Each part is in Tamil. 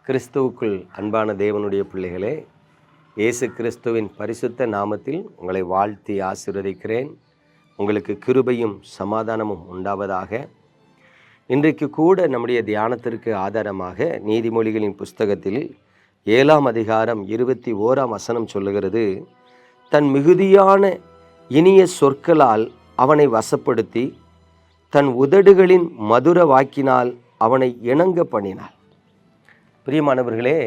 கிறிஸ்துவுக்குள் அன்பான தேவனுடைய பிள்ளைகளே, இயேசு கிறிஸ்துவின் பரிசுத்த நாமத்தில் உங்களை வாழ்த்தி ஆசீர்வதிக்கிறேன். உங்களுக்கு கிருபையும் சமாதானமும் உண்டாவதாக. இன்றைக்கு கூட நம்முடைய தியானத்திற்கு ஆதாரமாக நீதிமொழிகளின் புஸ்தகத்தில் 7ஆம் அதிகாரம் 21ஆம் வசனம் சொல்லுகிறது, தன் மிகுதியான இனிய சொற்களால் அவனை வசப்படுத்தி தன் உதடுகளின் மதுர வாக்கினால் அவனை இணங்க பண்ணினாள். பிரியமானவர்களே,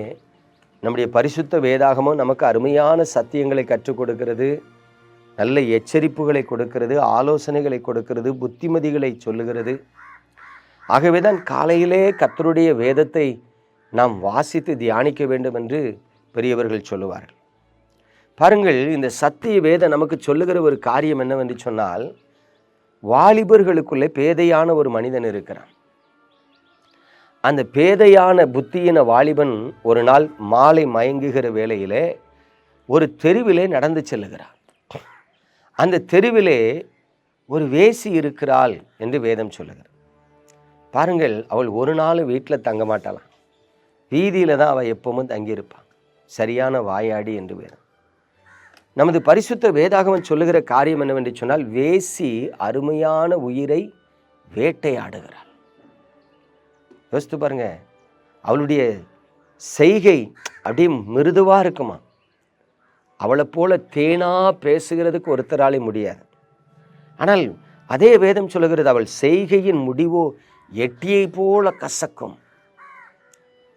நம்முடைய பரிசுத்த வேதாகமும் நமக்கு அருமையான சத்தியங்களை கற்றுக் கொடுக்கிறது, நல்ல எச்சரிப்புகளை கொடுக்கிறது, ஆலோசனைகளை கொடுக்கிறது, புத்திமதிகளை சொல்லுகிறது. ஆகவே தான் காலையிலே கர்த்தருடைய வேதத்தை நாம் வாசித்து தியானிக்க வேண்டும் என்று பெரியவர்கள் சொல்லுவார்கள். பாருங்கள், இந்த சத்திய வேதம் நமக்கு சொல்லுகிற ஒரு காரியம் என்னவென்று சொன்னால், வாலிபர்களுக்குள்ளே பேதையான ஒரு மனிதன் இருக்கிறான். அந்த பேதையான புத்தியின வாலிபன் ஒரு நாள் மாலை மயங்குகிற வேளையிலே ஒரு தெருவிலே நடந்து செல்லுகிறான். அந்த தெருவிலே ஒரு வேசி இருக்கிறாள் என்று வேதம் சொல்லுகிறார். பாருங்கள், அவள் ஒரு நாள் வீட்டில் தங்க மாட்டாளாம், வீதியில் தான் அவள் எப்பவும் தங்கியிருப்பாள். சரியான வாயாடி என்று வேதம். நமது பரிசுத்த வேதாகமம் சொல்லுகிற காரியம் என்னவென்று சொன்னால், வேசி அருமையான உயிரை வேட்டையாடுகிறாள். யோசித்து பாருங்க, அவளுடைய செய்கை அப்படியே மிருதுவாக இருக்குமா. அவளை போல தேனா பேசுகிறதுக்கு ஒருத்தராலே முடியாது. ஆனால் அதே வேதம் சொல்லுகிறது, அவள் செய்கையின் முடிவோ எட்டியை போல கசக்கும்.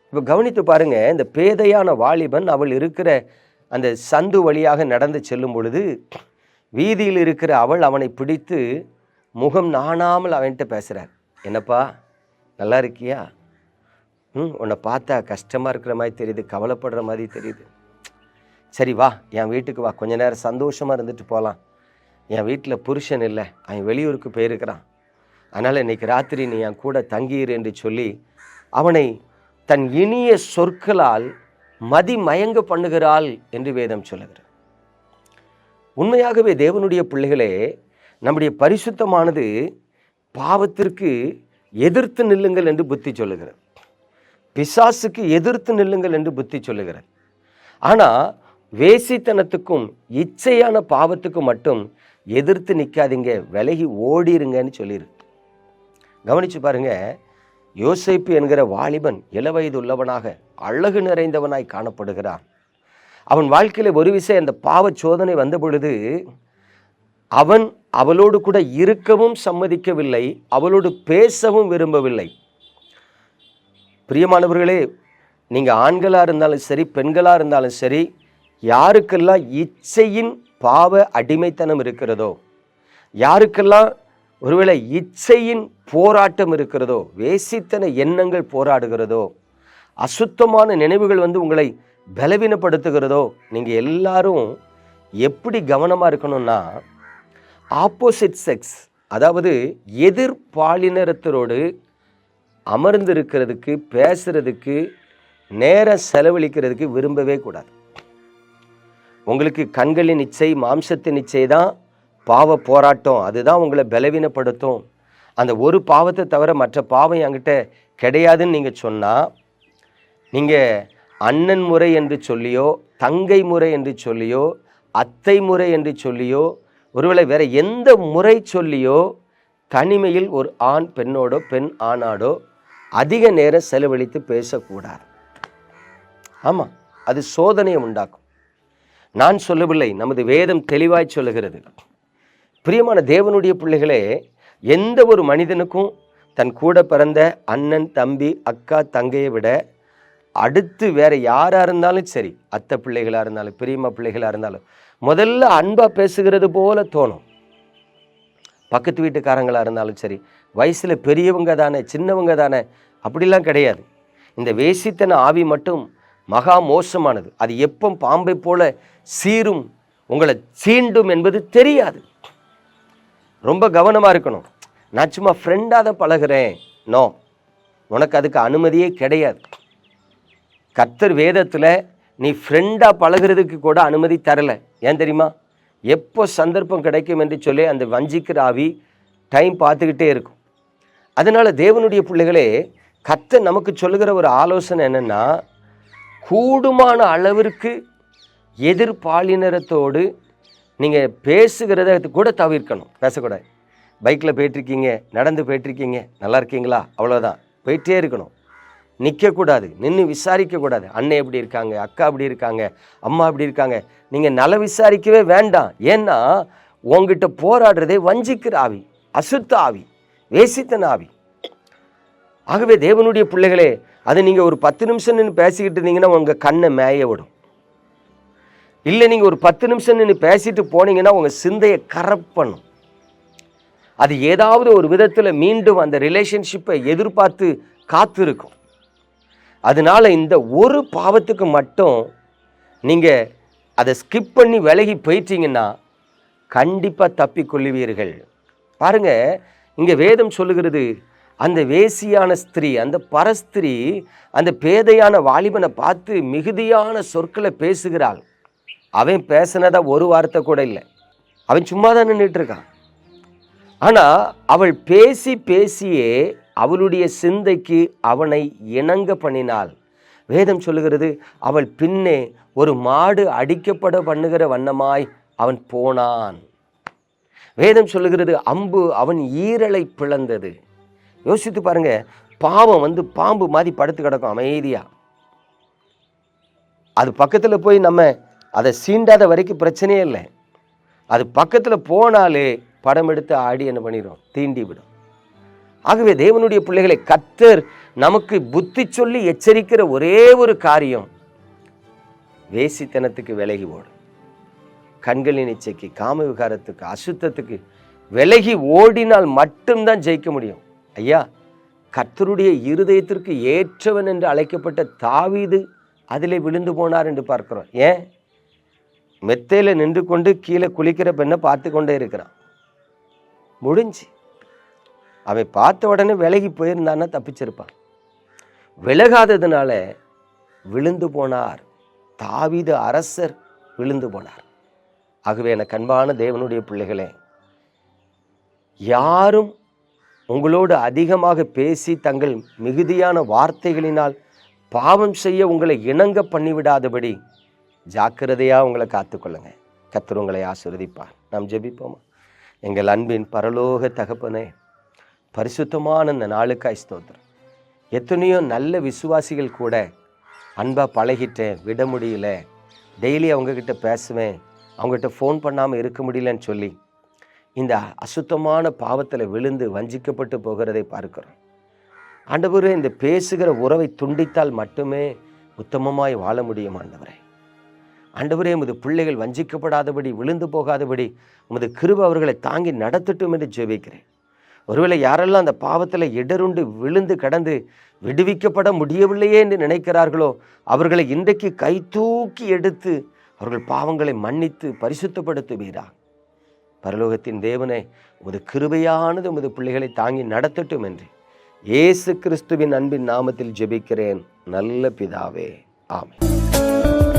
இப்போ கவனித்து பாருங்க, இந்த பேதையான வாலிபன் அவள் இருக்கிற அந்த சந்து வழியாக நடந்து செல்லும் பொழுது வீதியில் இருக்கிற அவள் அவனை பிடித்து முகம் நாணாமல் அவன்கிட்ட பேசுகிறார். என்னப்பா, நல்லா இருக்கியா? உன்னை பார்த்தா கஷ்டமாக இருக்கிற மாதிரி தெரியுது, கவலைப்படுற மாதிரி தெரியுது. சரி வா, என் வீட்டுக்கு வா, கொஞ்ச நேரம் சந்தோஷமாக இருந்துட்டு போகலாம். என் வீட்டில் புருஷன் இல்லை, அவன் வெளியூருக்கு போயிருக்கிறான், அதனால் இன்னைக்கு ராத்திரி நீ என் கூட தங்கியிரு என்று சொல்லி அவனை தன் இனிய சொற்களால் மதி மயங்க பண்ணுகிறாள் என்று வேதம் சொல்லுகிறது. உண்மையாகவே தேவனுடைய பிள்ளைகளே, நம்முடைய பரிசுத்தமானது பாவத்திற்கு எதிர்த்து நில்லுங்கள் என்று புத்தி சொல்லுகிறது, பிசாசுக்கு எதிர்த்து நில்லுங்கள் என்று புத்தி சொல்லுகிறது. ஆனால் வேசித்தனத்துக்கும் இச்சையான பாவத்துக்கும் மட்டும் எதிர்த்து நிற்காதீங்க, விலகி ஓடிருங்கன்னு சொல்லியிருக்கு. கவனிச்சு பாருங்க, யோசேப்பு என்கிற வாலிபன் இளவயது உள்ளவனாக அழகு நிறைந்தவனாய் காணப்படுகிறான். அவன் வாழ்க்கையில் ஒரு விஷயம், அந்த பாவ சோதனை வந்த பொழுது அவன் அவளோடு கூட இருக்கவும் சம்மதிக்கவில்லை, அவளோடு பேசவும் விரும்பவில்லை. பிரியமானவர்களே, நீங்கள் ஆண்களாக இருந்தாலும் சரி, பெண்களாக இருந்தாலும் சரி, யாருக்கெல்லாம் இச்சையின் பாவ அடிமைத்தனம் இருக்கிறதோ, யாருக்கெல்லாம் ஒருவேளை இச்சையின் போராட்டம் இருக்கிறதோ, வேசித்தன எண்ணங்கள் போராடுகிறதோ, அசுத்தமான நினைவுகள் உங்களை பலவீனப்படுத்துகிறதோ, நீங்கள் எல்லாரும் எப்படி கவனமாக இருக்கணும்னா, ஆப்போசிட் செக்ஸ், அதாவது எதிர் பாலினத்தரோடு அமர்ந்திருக்கிறதுக்கு, பேசுறதுக்கு, நேரம் செலவழிக்கிறதுக்கு விரும்பவே கூடாது. உங்களுக்கு கண்களின் இச்சை, மாம்சத்தின் இச்சை தான் பாவ போராட்டம், அதுதான் உங்களை பலவீனப்படுத்தும். அந்த ஒரு பாவத்தை தவிர மற்ற பாவம் என்கிட்ட கிடையாதுன்னு நீங்கள் சொன்னால், நீங்கள் அண்ணன் முறை என்று சொல்லியோ, தங்கை முறை என்று சொல்லியோ, அத்தை முறை என்று சொல்லியோ, ஒருவேளை வேற எந்த முறை சொல்லியோ, தனிமையில் ஒரு ஆண் பெண்ணோடோ, பெண் ஆணாடோ அதிக நேரம் செலவழித்து பேசக்கூடாது. ஆமாம், அது சோதனையை உண்டாக்கும். நான் சொல்லவில்லை, நமது வேதம் தெளிவாய் சொல்லுகிறது. பிரியமான தேவனுடைய பிள்ளைகளே, எந்த ஒரு மனிதனுக்கும் தன் கூட பிறந்த அண்ணன், தம்பி, அக்கா, தங்கையை விட அடுத்து வேற யாராக இருந்தாலும் சரி, அத்தை பிள்ளைகளாக இருந்தாலும், பிரியமா பிள்ளைகளாக இருந்தாலும், முதல்ல அன்பாக பேசுகிறது போல தோணும். பக்கத்து வீட்டுக்காரங்களாக இருந்தாலும் சரி, வயசில் பெரியவங்க தானே, சின்னவங்க தானே, அப்படிலாம் கிடையாது. இந்த வேசித்தன ஆவி மட்டும் மகா மோசமானது. அது எப்போ பாம்பை போல சீரும், உங்களை சீண்டும் என்பது தெரியாது. ரொம்ப கவனமாக இருக்கணும். நான் சும்மா ஃப்ரெண்டாக தான் பழகிறேன், நோ, உனக்கு அதுக்கு அனுமதியே கிடையாது. கர்த்தர் வேதத்தில் நீ ஃப்ரெண்டாக பழகிறதுக்கு கூட அனுமதி தரலை. ஏன் தெரியுமா? எப்போ சந்தர்ப்பம் கிடைக்கும் என்று சொல்லி அந்த வஞ்சிக்கிற ஆவி டைம் பார்த்துக்கிட்டே இருக்கும். அதனால் தேவனுடைய பிள்ளைகளே, கர்த்தர் நமக்கு சொல்லுகிற ஒரு ஆலோசனை என்னென்னா, கூடுமான அளவிற்கு எதிர்பாலினரத்தோடு நீங்கள் பேசுகிறத கூட தவிர்க்கணும், பேசக்கூடாது. பைக்கில் போயிட்டுருக்கீங்க, நடந்து போயிட்டுருக்கீங்க, நல்லா இருக்கீங்களா, அவ்வளோதான், போயிட்டே இருக்கணும். நிற்கக்கூடாது, நின்று விசாரிக்கக்கூடாது. அண்ணன் எப்படி இருக்காங்க, அக்கா எப்படி இருக்காங்க, அம்மா எப்படி இருக்காங்க, நீங்கள் நல விசாரிக்கவே வேண்டாம். ஏன்னா உங்ககிட்ட போராடுறதே வஞ்சிக்கிற ஆவி, அசுத்த ஆவி, வேசித்தன ஆவி. ஆகவே தேவனுடைய பிள்ளைகளே, அது நீங்கள் ஒரு 10 நிமிஷம் நின்று பேசிக்கிட்டு இருந்தீங்கன்னா உங்கள் கண்ணை மேய விடும். இல்லை நீங்கள் ஒரு 10 நிமிஷம் நின்று பேசிட்டு போனீங்கன்னா உங்கள் சிந்தையை கரப்ட் பண்ணும். அது ஏதாவது ஒரு விதத்தில் மீண்டும் அந்த ரிலேஷன்ஷிப்பை எதிர்பார்த்து காத்திருக்கும். அதனால இந்த ஒரு பாவத்துக்கு மட்டும் நீங்கள் அதை ஸ்கிப் பண்ணி விலகி போயிட்டீங்கன்னா கண்டிப்பாக தப்பிக்கொள்ளுவீர்கள். பாருங்க, இங்கே வேதம் சொல்லுகிறது, அந்த வேசியான ஸ்திரீ, அந்த பரஸ்திரீ அந்த பேதையான வாலிபனை பார்த்து மிகுதியான சொற்களை பேசுகிறாள். அவன் பேசினதா ஒரு வார்த்தை கூட இல்லை, அவன் சும்மா தான் நின்றுட்டு இருக்கான். ஆனால் அவள் பேசி பேசியே அவளுடைய சிந்தைக்கு அவனை இணங்க பண்ணினாள். வேதம் சொல்லுகிறது, அவள் பின்னே ஒரு மாடு அடிக்கப்பட பண்ணுகிற வண்ணமாய் அவன் போனான். வேதம் சொல்லுகிறது, அம்பு அவன் ஈரலை பிளந்தது. யோசித்து பாருங்க, பாவம் பாம்பு மாதிரி படுத்து கிடக்கும் அமைதியா. அது பக்கத்தில் போய் நம்ம அதை சீண்டாத வரைக்கும் பிரச்சனையே இல்லை. அது பக்கத்தில் போனாலே படம் எடுத்து ஆடி என்ன பண்ணிடும், தீண்டி விடும். ஆகவே தேவனுடைய பிள்ளைகளை, கர்த்தர் நமக்கு புத்தி சொல்லி எச்சரிக்கிற ஒரே ஒரு காரியம், வேசித்தனத்துக்கு விலகி ஓடு. கண்களின் இச்சைக்கு, காம விகாரத்துக்கு, அசுத்தத்துக்கு விலகி ஓடினால் மட்டும்தான் ஜெயிக்க முடியும். ஐயா, கர்த்தருடைய இருதயத்திற்கு ஏற்றவன் என்று அழைக்கப்பட்ட தாவீது அதிலே விழுந்து போனார் என்று பார்க்கிறோம். ஏன்? மெத்தையில நின்று கொண்டு கீழே குளிக்கிற பெண்ணை பார்த்து கொண்டே இருக்கிறான். முடிஞ்சு அவன் பார்த்த உடனே விலகி போயிருந்தான்னா தப்பிச்சிருப்பான். விலகாததுனால விழுந்து போனார். தாவீது அரசர் விழுந்து போனார். ஆகவே எனக்கு அன்பான தேவனுடைய பிள்ளைகளே, யாரும் உங்களோடு அதிகமாக பேசி தங்கள் மிகுதியான வார்த்தைகளினால் பாவம் செய்ய உங்களை இணங்க பண்ணிவிடாதபடி ஜாக்கிரதையாக உங்களை காத்துக்கொள்ளுங்க. கர்த்தர் உங்களை ஆசீர்வதிப்பார். நாம் ஜெபிப்போமா? எங்கள் அன்பின் பரலோக தகப்பனே, பரிசுத்தமான இந்த நாளுக்காய் ஸ்தோத்திரம். எத்தனையோ நல்ல விசுவாசிகள் கூட அன்பாக பழகிட்டேன், விட முடியல, டெய்லி அவங்கக்கிட்ட பேசுவேன், அவங்ககிட்ட ஃபோன் பண்ணாமல் இருக்க முடியலன்னு சொல்லி இந்த அசுத்தமான பாவத்தில் விழுந்து வஞ்சிக்கப்பட்டு போகிறதை பார்க்கிறோம். ஆண்டவரே, இந்த பேசுகிற உறவை துண்டித்தால் மட்டுமே உத்தமமாய் வாழ முடியும். ஆண்டவரே, ஆண்டவரே, உமது பிள்ளைகள் வஞ்சிக்கப்படாதபடி, விழுந்து போகாதபடி உமது கிருபை அவர்களை தாங்கி நடத்தட்டும் என்று ஜெபிக்கிறேன். ஒருவேளை யாரெல்லாம் அந்த பாவத்தில் இடருண்டு விழுந்து கடந்து விடுவிக்கப்பட முடியவில்லையே என்று நினைக்கிறார்களோ, அவர்களை இன்றைக்கு கை தூக்கி எடுத்து அவர்கள் பாவங்களை மன்னித்து பரிசுத்தப்படுத்துவீரா. பரலோகத்தின் தேவனே, உமது கிருபையானது உமது பிள்ளைகளை தாங்கி நடத்தட்டும் என்று இயேசு கிறிஸ்துவின் அன்பின் நாமத்தில் ஜெபிக்கிறேன் நல்ல பிதாவே, ஆமென்.